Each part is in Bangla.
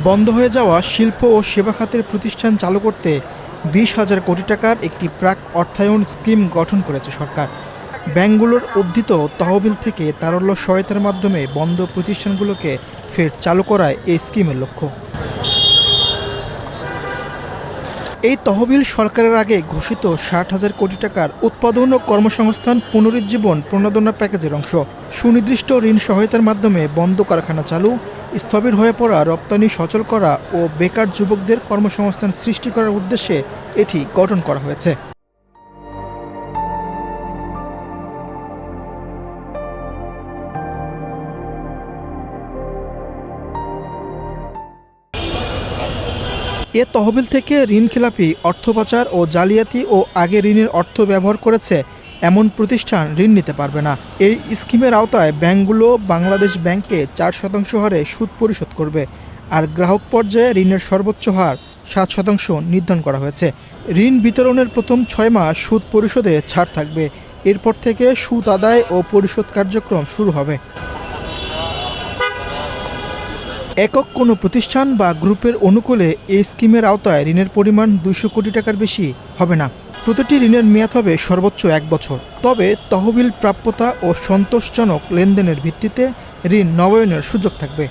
বন্ধ হয়ে যাওয়া শিল্প ও সেবা খাতের প্রতিষ্ঠান চালু করতে 20,000 কোটি টাকার একটি প্রাক অর্থায়ন স্কিম গঠন করেছে সরকার। ব্যাংকগুলোর উদ্ধৃত তহবিল থেকে তারল্য সহায়তার মাধ্যমে বন্ধ প্রতিষ্ঠানগুলোকে ফের চালু করায় এই স্কিমের লক্ষ্য। এই তহবিল সরকারের আগে ঘোষিত 60,000 কোটি টাকার উৎপাদন ও কর্মসংস্থান পুনরুজ্জীবন প্রণোদনা প্যাকেজের অংশ। সুনির্দিষ্ট ঋণ সহায়তার মাধ্যমে বন্ধ কারখানা চালু, স্থবির হয়ে পড়া রপ্তানি সচল করা ও বেকার যুবকদের কর্মসংস্থান সৃষ্টি করার উদ্দেশ্যে এটি গঠন করা হয়েছে। এ তহবিল থেকে ঋণখেলাপি, অর্থ পাচার ও জালিয়াতি ও আগে ঋণের অর্থ ব্যবহার করেছে এমন প্রতিষ্ঠান ঋণ নিতে পারবে না। এই স্কিমের আওতায় ব্যাংকগুলো বাংলাদেশ ব্যাংকে 4% হারে সুদ পরিশোধ করবে, আর গ্রাহক পর্যায়ে ঋণের সর্বোচ্চ হার 7% নির্ধারণ করা হয়েছে। ঋণ বিতরণের প্রথম 6 মাস সুদ পরিশোধে ছাড় থাকবে। এরপর থেকে সুদ আদায় ও পরিশোধ কার্যক্রম শুরু হবে। একক কোনো প্রতিষ্ঠান বা গ্রুপের অনুকূলে এই স্কিমের আওতায় ঋণের পরিমাণ 200 কোটি টাকার বেশি হবে না। প্রতিটি ঋণের মেয়াদ হবে সর্বোচ্চ 1 বছর। তবে তহবিল প্রাপ্যতা ও সন্তোষজনক লেনদেনের ভিত্তিতে ঋণ নবায়নের সুযোগ থাকবে।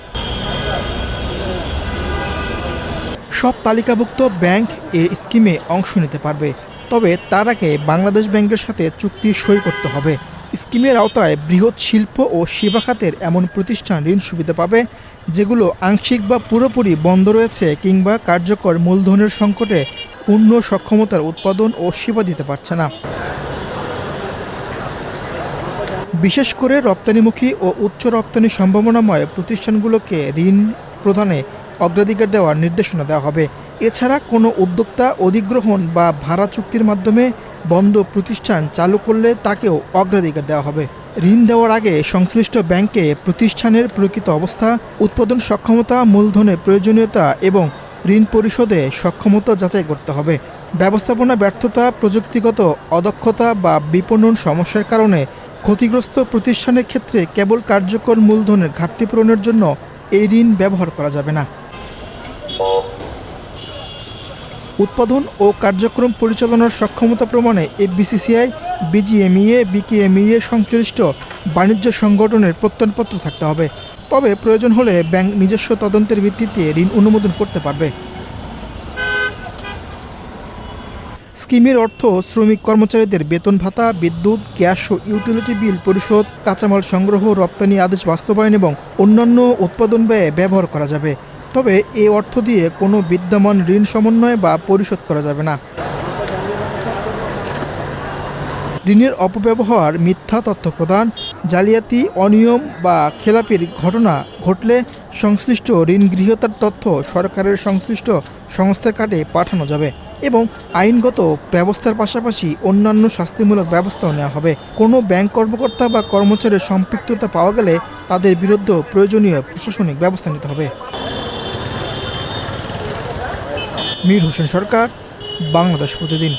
সব তালিকাভুক্ত ব্যাংক এই স্কিমে অংশ নিতে পারবে, তবে তার আগে বাংলাদেশ ব্যাংকের সাথে চুক্তি সই করতে হবে। স্কিমের আওতায় বৃহৎ শিল্প ও সেবা খাতের এমন প্রতিষ্ঠান ঋণ সুবিধা পাবে যেগুলো আংশিক বা পুরোপুরি বন্ধ রয়েছে কিংবা কার্যকর মূলধনের সংকটে পূর্ণ সক্ষমতার উৎপাদন ও সেবা দিতে পারছে না। বিশেষ করে রপ্তানিমুখী ও উচ্চ রপ্তানি সম্ভাবনাময় প্রতিষ্ঠানগুলোকে ঋণ প্রদানে অগ্রাধিকার দেওয়ার নির্দেশনা দেওয়া হবে। এছাড়া কোনো উদ্যোক্তা অধিগ্রহণ বা ভাড়া চুক্তির মাধ্যমে বন্ধ প্রতিষ্ঠান চালু করলে তাকেও অগ্রাধিকার দেওয়া হবে। ঋণ দেওয়ার আগে সংশ্লিষ্ট ব্যাংকে প্রতিষ্ঠানের প্রকৃত অবস্থা, উৎপাদন সক্ষমতা, মূলধনের প্রয়োজনীয়তা এবং ঋণ পরিশোধে সক্ষমতা যাচাই করতে হবে। ব্যবস্থাপনা ব্যর্থতা, প্রযুক্তিগত অদক্ষতা বা বিপণন সমস্যার কারণে ক্ষতিগ্রস্ত প্রতিষ্ঠানের ক্ষেত্রে কেবল কার্যকর মূলধনের ঘাটতি পূরণের জন্য এই ঋণ ব্যবহার করা যাবে না। উৎপাদন ও কার্যক্রম পরিচালনার সক্ষমতা প্রমাণে এফবিসিসিআই, বিজিএমইএ, বিকেএমইএ সংশ্লিষ্ট বাণিজ্য সংগঠনের প্রত্যয়নপত্র থাকতে হবে। তবে প্রয়োজন হলে ব্যাংক নিজস্ব তদন্তের ভিত্তিতে ঋণ অনুমোদন করতে পারবে। স্কিমের অর্থ শ্রমিক কর্মচারীদের বেতন ভাতা, বিদ্যুৎ, গ্যাস ও ইউটিলিটি বিল পরিশোধ, কাঁচামাল সংগ্রহ, রপ্তানি আদেশ বাস্তবায়ন এবং অন্যান্য উৎপাদন ব্যয়ে ব্যবহার করা যাবে। তবে এই অর্থ দিয়ে কোনো বিদ্যমান ঋণ সমন্বয় বা পরিশোধ করা যাবে না। ঋণের অপব্যবহার, মিথ্যা তথ্য প্রদান, জালিয়াতি, অনিয়ম বা খেলাপির ঘটনা ঘটলে সংশ্লিষ্ট ঋণ গৃহীতার তথ্য সরকারের সংশ্লিষ্ট সংস্থার কাছে পাঠানো যাবে এবং আইনগত ব্যবস্থার পাশাপাশি অন্যান্য শাস্তিমূলক ব্যবস্থাও নেওয়া হবে। কোনো ব্যাংক কর্মকর্তা বা কর্মচারীর সম্পৃক্ততা পাওয়া গেলে তাদের বিরুদ্ধে প্রয়োজনীয় প্রশাসনিক ব্যবস্থা নিতে হবে। মীর হোসেন সরকার, বাংলাদেশ প্রতিদিন।